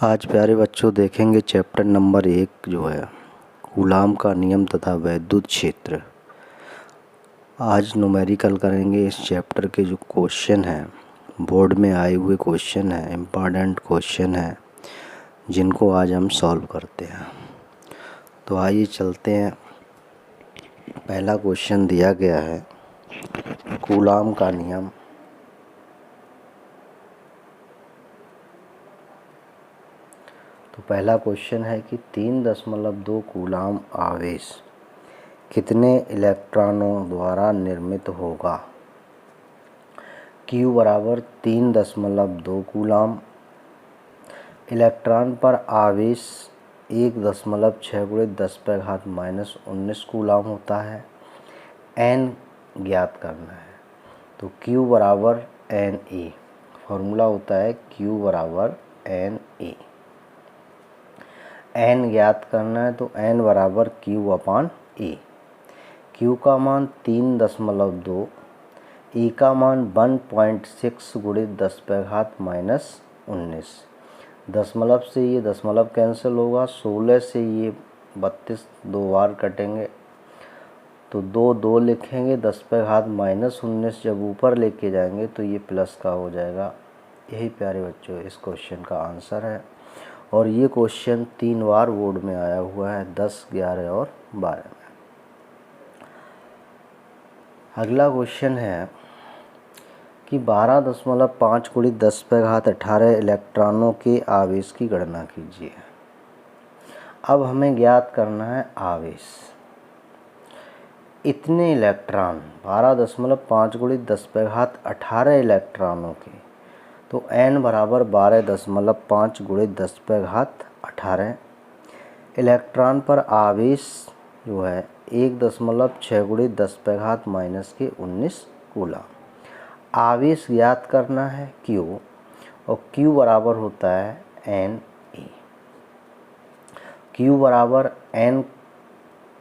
आज प्यारे बच्चों देखेंगे चैप्टर नंबर 1 जो है कूलाम का नियम तथा वैद्युत क्षेत्र। आज न्यूमेरिकल करेंगे। इस चैप्टर के जो क्वेश्चन हैं बोर्ड में आए हुए क्वेश्चन हैं, इम्पॉर्टेंट क्वेश्चन हैं जिनको आज हम सॉल्व करते हैं। तो आइए चलते हैं। पहला क्वेश्चन दिया गया है कूलाम का नियम। तो पहला क्वेश्चन है कि 3.2 कूलाम आवेश कितने इलेक्ट्रॉनों द्वारा निर्मित होगा। Q बराबर 3.2 कूलाम। इलेक्ट्रॉन पर आवेश 1.6 × 10⁻⁻19 कूलाम होता है। N ज्ञात करना है। तो Q बराबर Na। फॉर्मूला होता है Q बराबर Na। N ज्ञात करना है तो N बराबर Q/A। Q का मान 3.2, E का मान 1.6 × 10⁻⁻19। दशमलव से ये दशमलव कैंसिल होगा। 16 से ये 32 दो बार कटेंगे तो 2 लिखेंगे। 10⁻⁻19 जब ऊपर लेके जाएंगे तो ये प्लस का हो जाएगा। यही प्यारे बच्चों इस क्वेश्चन का आंसर है। और ये क्वेश्चन 3 बार बोर्ड में आया हुआ है, 10, 11 और 12 में। अगला क्वेश्चन है कि 12.5 × 10⁻18 इलेक्ट्रॉनों के आवेश की गणना कीजिए। अब हमें ज्ञात करना है आवेश। इतने इलेक्ट्रॉन 12.5 × 10⁻18 इलेक्ट्रॉनों के, तो N बराबर 12.5 × 10⁻18। इलेक्ट्रॉन पर आवेश जो है 1.6 × 10⁻⁻19 कूलाम। आवेश ज्ञात करना है Q, और Q बराबर होता है Na। Q बराबर N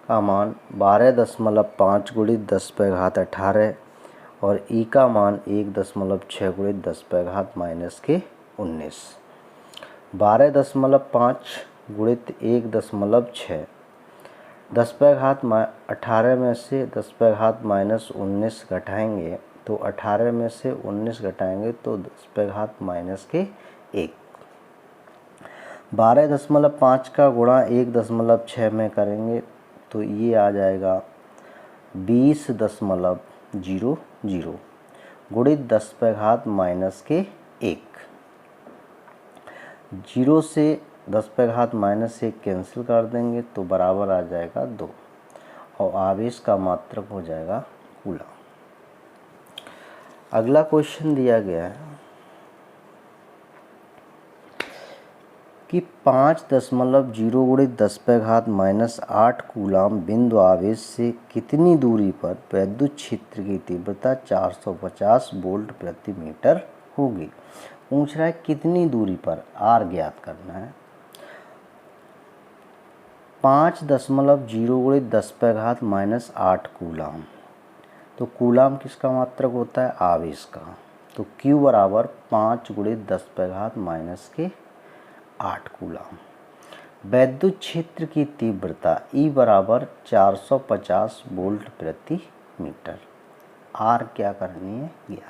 का मान 12.5 × 10⁻18 और E का मान 1.6 × 10⁻⁻19। 12.5 गुणित 1.6, 10⁻18 में से 10⁻⁻19 घटाएंगे तो 18 में से 19 घटाएंगे तो 10⁻⁻1। 12.5 का गुणा 1.6 में करेंगे तो ये आ जाएगा 20.00 गुणित 10⁻⁻1। 0 से 10⁻⁻1 कैंसिल कर देंगे तो बराबर आ जाएगा 2 और आवेश का मात्रक हो जाएगा कूलाम। अगला क्वेश्चन दिया गया है कि 5.0 × 10⁻⁻8 कूलाम बिंदु आवेश से कितनी दूरी पर वैद्युत क्षेत्र की तीव्रता 450 वोल्ट प्रति मीटर होगी। पूछ रहा है कितनी दूरी पर, R ज्ञात करना है। 5.0 × 10⁻⁸ कूलाम, तो कूलाम किसका मात्रक होता है, आवेश का। तो Q बराबर 5 × 10⁻⁸ कूलाम। वैद्युत क्षेत्र की तीव्रता E बराबर 450 वोल्ट प्रति मीटर। R क्या करनी है, यह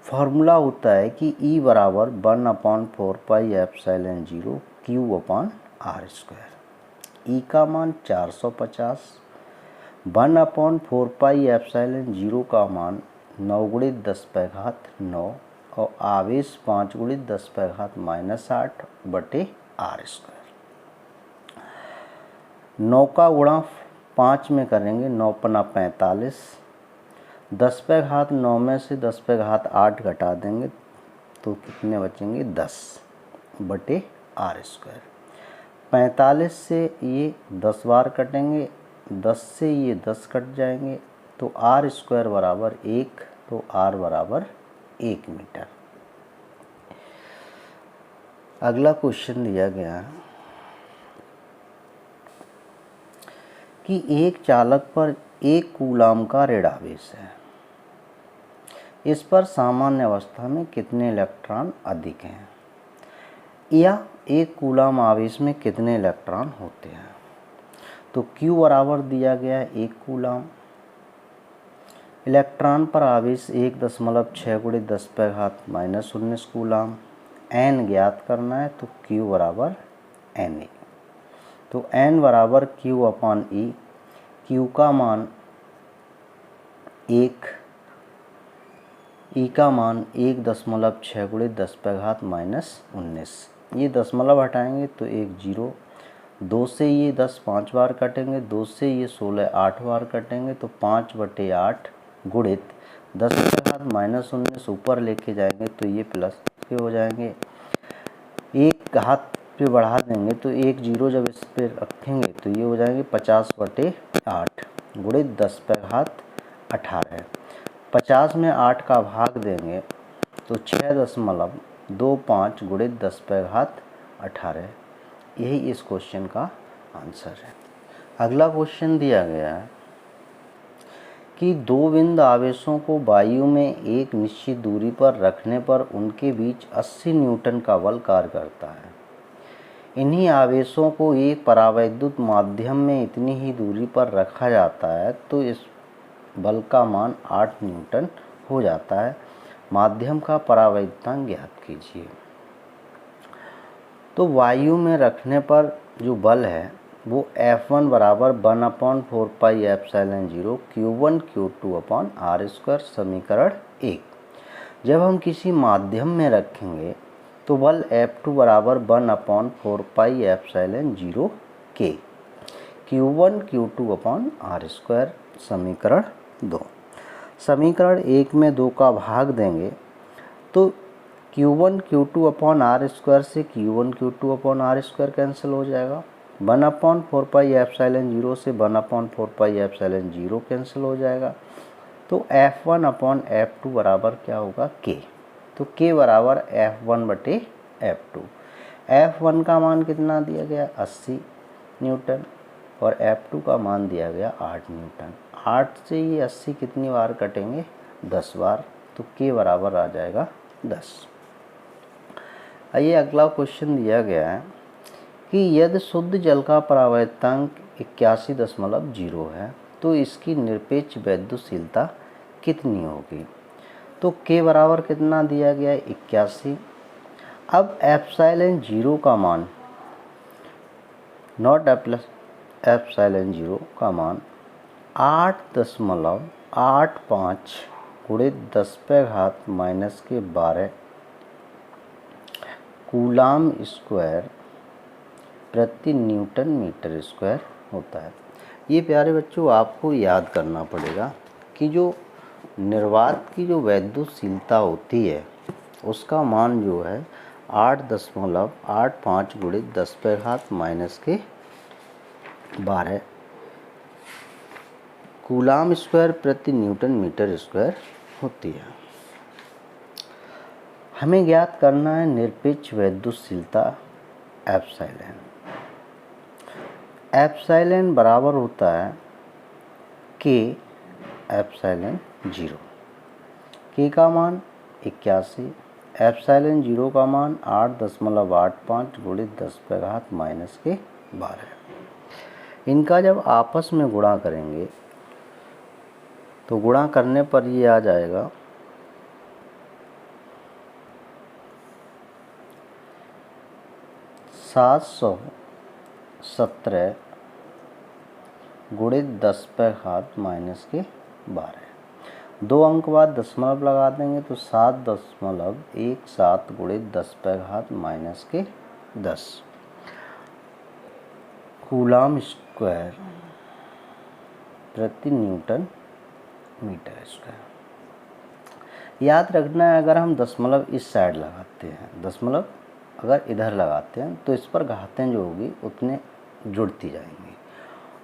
फॉर्मूला होता है कि E बराबर 1/4πε0 Q/r²। E का मान 450, 1/4πε0 का मान 9 × 10⁻9 और आवेश 5 × 10⁻⁻8 बटे r²। 9 का गुणा 5 में करेंगे, 9 × 45। 10⁻9 में से 10⁻8 घटा देंगे तो कितने बचेंगे, 10 बटे r²। 45 से ये 10 बार कटेंगे, 10 से ये 10 कट जाएंगे तो r² बराबर 1, तो r बराबर 1 मीटर। अगला क्वेश्चन दिया गया है कि एक चालक पर 1 कूलाम का ऋण आवेश है। इस पर सामान्य अवस्था में कितने इलेक्ट्रॉन अधिक हैं। या एक कूलम आवेश में कितने इलेक्ट्रॉन होते हैं। तो Q बराबर दिया गया है 1 कूलम, इलेक्ट्रॉन पर आवेश 1.6 × 10⁻⁻19 कूलम, n ज्ञात करना है तो Q बराबर Na। तो n बराबर Q/E, Q का मान 1, E का मान 1.6 × 10⁻⁻19। ये दशमलव हटाएंगे तो 1 0, 2 से ये 10 5 बार कटेंगे, 2 से ये 16 8 बार कटेंगे, तो 5/8 गुणित 10⁻⁻19 ऊपर लेके जाएंगे तो ये प्लस के हो जाएंगे। एक हाथ पे बढ़ा देंगे तो 1 0 जब इस पे रखेंगे तो ये हो जाएंगे 50/8 गुणित 10⁻18। 50 में 8 का भाग देंगे तो 6.25 गुणित 10⁻18। यही इस क्वेश्चन का आंसर है। अगला क्वेश्चन दिया गया है कि दो बिंदु आवेशों को वायु में एक निश्चित दूरी पर रखने पर उनके बीच 80 न्यूटन का बल कार्य करता है। इन्हीं आवेशों को एक परावैद्युत माध्यम में इतनी ही दूरी पर रखा जाता है तो इस बल का मान 8 न्यूटन हो जाता है। माध्यम का परावैद्युतांक ज्ञात कीजिए। तो वायु में रखने पर जो बल है वो F1 बराबर 1/4πε0 Q1 Q2/r², समीकरण 1। जब हम किसी माध्यम में रखेंगे तो बल F2 बराबर 1/4πε0 K Q1 Q2/r², समीकरण 2। समीकरण 1 में 2 का भाग देंगे तो Q1 Q2/r² से Q1 Q2/r² कैंसिल हो जाएगा। 1/4πε0 से 1/4πε0 कैंसिल हो जाएगा। तो F1/F2 बराबर क्या होगा K। तो K बराबर F1/F2। F1 का मान कितना दिया गया 80 न्यूटन और F2 का मान दिया गया 8 न्यूटन। 8 से ये 80 कितनी बार कटेंगे 10 बार, तो K बराबर आ जाएगा 10। आइए अगला क्वेश्चन दिया गया है कि यदि शुद्ध जल का परावैद्युतांक 81.0 है तो इसकी निरपेक्ष वैद्युतशीलता कितनी होगी। तो K बराबर कितना दिया गया है 81। अब ε0 का मान नॉट ε0 का मान 8.85 गुणित 10⁻⁻12 कूलाम स्क्वायर प्रति न्यूटन मीटर स्क्वायर होता है। ये प्यारे बच्चों आपको याद करना पड़ेगा कि जो निर्वात की जो वैद्युतशीलता होती है उसका मान जो है 8.85 गुणित 10⁻⁻12 कूलाम स्क्वायर प्रति न्यूटन मीटर स्क्वायर होती है। हमें ज्ञात करना है निरपेक्ष वैद्युतशीलता एप्सिलॉन। एप्सिलॉन बराबर होता है K ε0। K का मान 81, ε0 का मान 8.85 गुणित 10⁻⁻12। इनका जब आपस में गुणा करेंगे तो गुणा करने पर ये आ जाएगा 717 गुणित 10⁻⁻12। 2 अंक बाद दशमलव लगा देंगे तो 7.17 गुणित 10⁻⁻10 कूलाम स्क्वायर प्रति न्यूटन मीटर स्क्वायर। याद रखना है अगर हम दशमलव इस साइड लगाते हैं, दशमलव अगर इधर लगाते हैं तो इस पर घातें जो होगी उतने जुड़ती जाएंगी,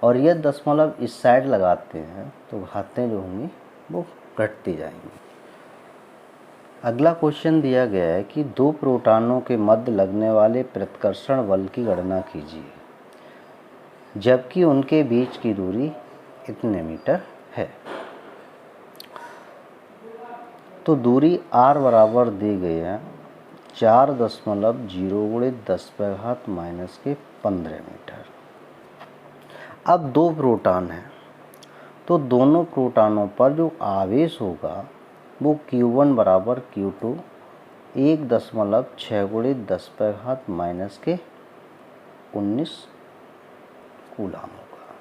और यह दशमलव इस साइड लगाते हैं तो घातें जो होंगी वो घटती जाएंगी। अगला क्वेश्चन दिया गया है कि 2 प्रोटॉनों के मध्य लगने वाले प्रतिकर्षण बल की गणना कीजिए जबकि उनके बीच की दूरी इतने मीटर है। तो दूरी r बराबर दी गई है 4.0 गुणित 10⁻⁻⁻15 मीटर। अब दो प्रोटॉन हैं तो दोनों प्रोटॉनों पर जो आवेश होगा वो Q1 बराबर Q2 1.6 गुणित 10⁻⁻19 कूलाम होगा,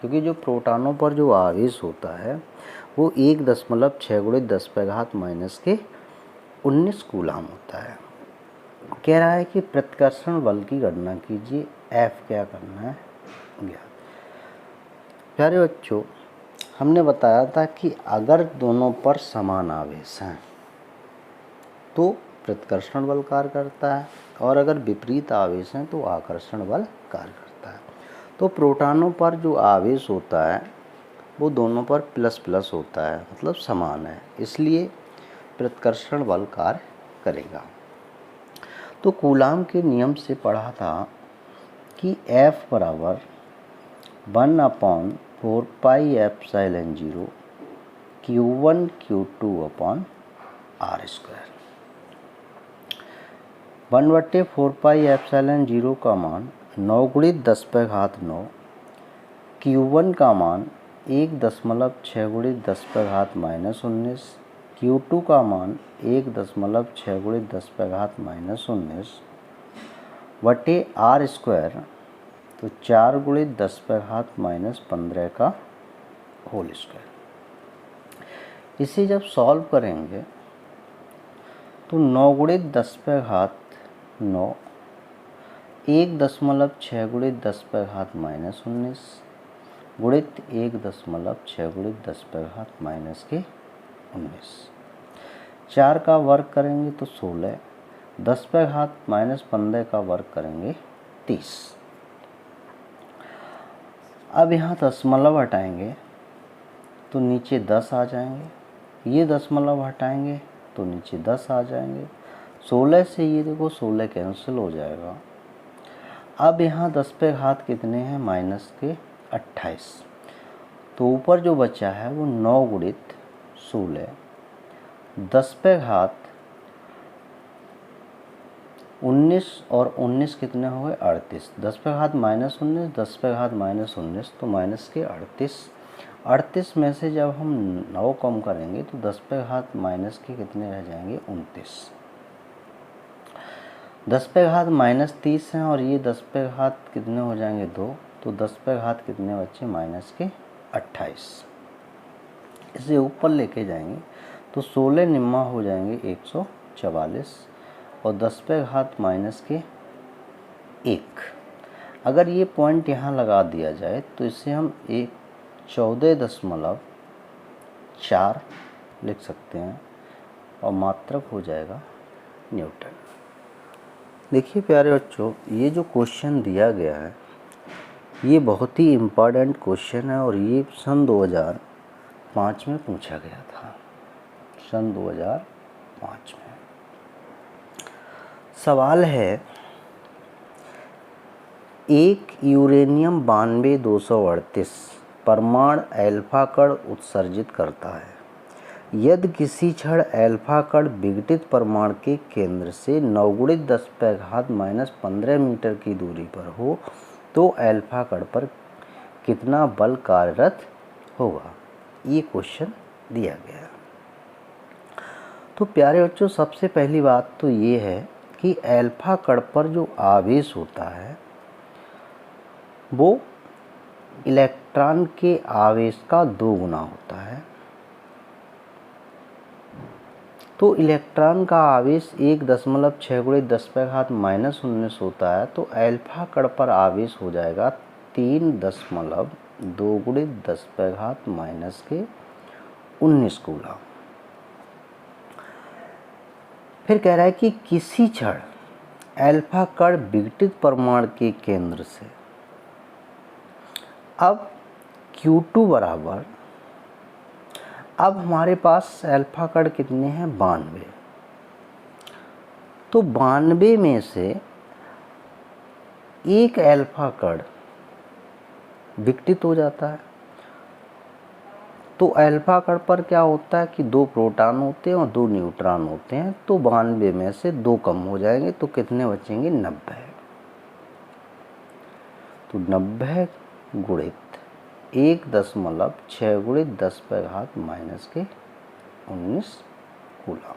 क्योंकि जो प्रोटॉनों पर जो आवेश होता है वो 1.6 गुणित 10⁻⁻19 कूलाम होता है। कह रहा है कि प्रतिकर्षण बल की गणना कीजिए, F क्या करना है ज्ञात। प्यारे बच्चों, हमने बताया था कि अगर दोनों पर समान आवेश हैं तो प्रतिकर्षण बल कार्य करता है, और अगर विपरीत आवेश हैं तो आकर्षण बल कार्य करता है। तो प्रोटॉनों पर जो आवेश होता है वो दोनों पर प्लस प्लस होता है, मतलब समान है, इसलिए प्रतिकर्षण बल कार्य करेगा। तो कूलाम के नियम से पढ़ा था कि F बराबर 1/4πε0 Q1 Q2/r²। 1/4πε0 का मान 9 गुणित 10⁻9, Q1 का मान 1.6 गुणित 10⁻⁻19, Q2 का मान 1.6 गुणित 10⁻⁻19 बटे r², तो 4 गुणित 10⁻⁻15 का होल स्क्वायर। इसे जब सॉल्व करेंगे तो 9 गुणित 10⁻9 1.6 गुणित 10⁻⁻19 गुणित 1.6 गुणित 10⁻⁻19, 4 का वर्ग करेंगे तो 16, 10⁻⁻15 का वर्ग करेंगे 30। अब यहाँ दशमलव हटाएंगे तो नीचे 10 आ जाएंगे, ये दशमलव हटाएंगे तो नीचे 10 आ जाएंगे, 16 से ये देखो 16 कैंसिल हो जाएगा। अब यहाँ 10 पे घात कितने हैं, माइनस के 28, तो ऊपर जो बचा है वो 9 गुणित 16, 10 पे घात 19 और 19 कितने हो गए 38, 10 पे घात -19, 10 पे घात -19 तो माइनस के 38 में से जब हम 9 कम करेंगे तो 10 पे घात माइनस के कितने रह जाएंगे 29, 10 पे घात -30 हैं और ये 10 पे घात कितने हो जाएंगे 2, तो 10 पे घात कितने बच्चे माइनस के 28। इसे ऊपर लेके जाएंगे तो 16 निम्मा हो जाएंगे 144 और 10 पे घात माइनस के 1। अगर ये पॉइंट यहाँ लगा दिया जाए तो इसे हम 14.4 लिख सकते हैं और मात्रक हो जाएगा न्यूटन। देखिए प्यारे बच्चों, ये जो क्वेश्चन दिया गया है ये बहुत ही इम्पॉर्टेंट क्वेश्चन है और ये सन 2005 में पूछा गया था, सन 2005 में। सवाल है, एक यूरेनियम 92-238 परमाणु अल्फा कण उत्सर्जित करता है। यदि किसी क्षण अल्फा कण विघटित परमाणु के केंद्र से 9 गुणित 10 पे घात -15 मीटर की दूरी पर हो तो अल्फा कण पर कितना बल कार्यरत होगा, ये क्वेश्चन दिया गया। तो प्यारे बच्चों, सबसे पहली बात तो ये है कि अल्फा कण पर जो आवेश होता है वो इलेक्ट्रॉन के आवेश का 2 गुना होता है। तो इलेक्ट्रॉन का आवेश 1.6 गुणित 10 पे घात -19 होता है, तो अल्फा कण पर आवेश हो जाएगा 3.2 गुणित 10 पे घात -19 कूलम। फिर कह रहा है कि किसी क्षण अल्फा कण विघटित परमाणु के केंद्र से, अब Q2 बराबर, अब हमारे पास अल्फा कण कितने हैं 92, तो 92 में से एक अल्फा कण विघटित हो जाता है, तो अल्फा कण पर क्या होता है कि 2 प्रोटॉन होते हैं और 2 न्यूट्रॉन होते हैं, तो 92 में से 2 कम हो जाएंगे, तो कितने बचेंगे? 90। तो 90 गुणित 1.6 गुणित 10 पे घात -19 कूलम।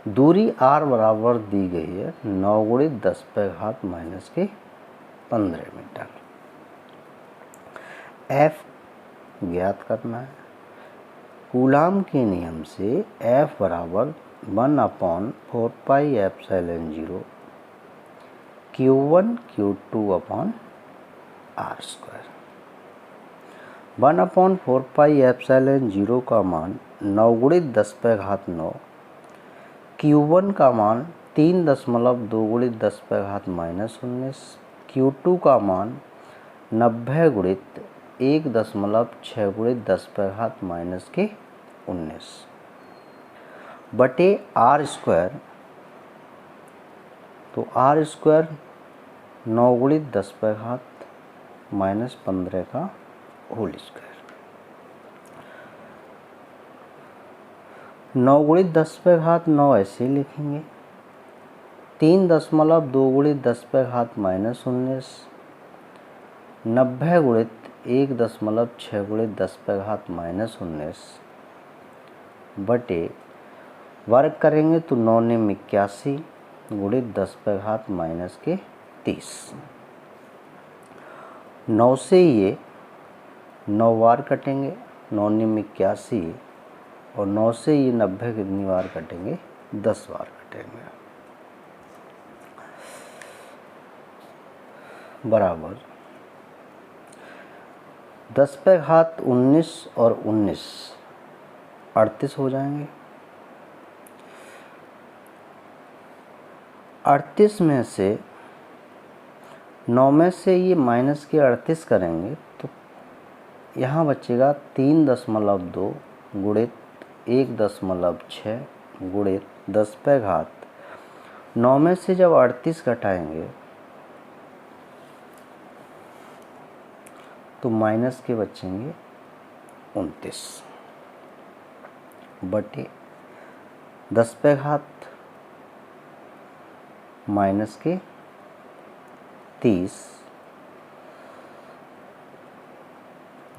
दूरी r बराबर दी गई है 9 गुणित 10 पे घात -15 मीटर। F ज्ञात करना है। कूलाम के नियम से F बराबर 1/4 pi epsilon 0 Q1 Q2 upon R square. 1/4 pi epsilon 0 का मान 9 गुणित 10 पे घात 9, Q1 का मान 3.2 गुणित 10 पे घात -19, Q2 का मान 90 गुणित 1.6 गुणित 10 पे घात -19 बटे R स्क्वायर। तो R स्क्वायर 9 गुणित 10 पे घात -15 का होल स्क्वायर। 9 गुणित 10 पे घात 9 ऐसे ही लिखेंगे। 3.2 गुणित 10 पे घात -19, 90 गुणित 1.6 गुणित 10 पे घात -19 बटे वर्ग करेंगे तो 9 ने 81 गुणित 10 पे घात -30। 9 से ये 9 बार कटेंगे, 9 ने 81, और 9 से ये 90 कितनी बार कटेंगे? 10 बार कटेंगे। बराबर 10 पे घात 19 और 19 38 हो जाएंगे। 38 में से 9 में से ये माइनस के 38 करेंगे तो यहाँ बचेगा 3.2 गुणित 1.6 गुणित 10 पे घात 9 में से जब 38 घटाएंगे तो माइनस के बचेंगे 29 बटे 10 पे घात -30,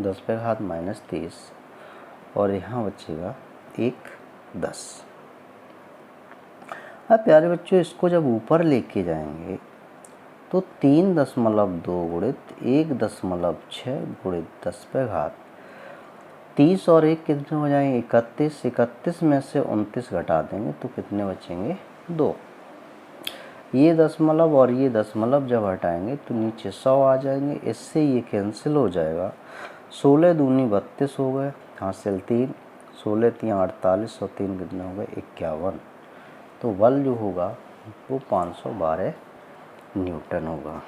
10 पे घात -30, और यहाँ बचेगा 10। अब प्यारे बच्चों, इसको जब ऊपर लेके जाएंगे तो 3.2 गुणित 1.6 गुणित 10 पे घात 30 और 1 कितने हो जाएंगे? 31। 31 में से 29 घटा देंगे तो कितने बचेंगे? 2। ये दशमलव और ये दशमलव जब हटाएंगे तो नीचे 100 आ जाएंगे, इससे ये कैंसिल हो जाएगा। 16 दूनी 32 हो गए, हासिल 3, 16 3 48 और 3 कितने हो गए? 51। तो बल जो होगा वो 512 न्यूटन होगा।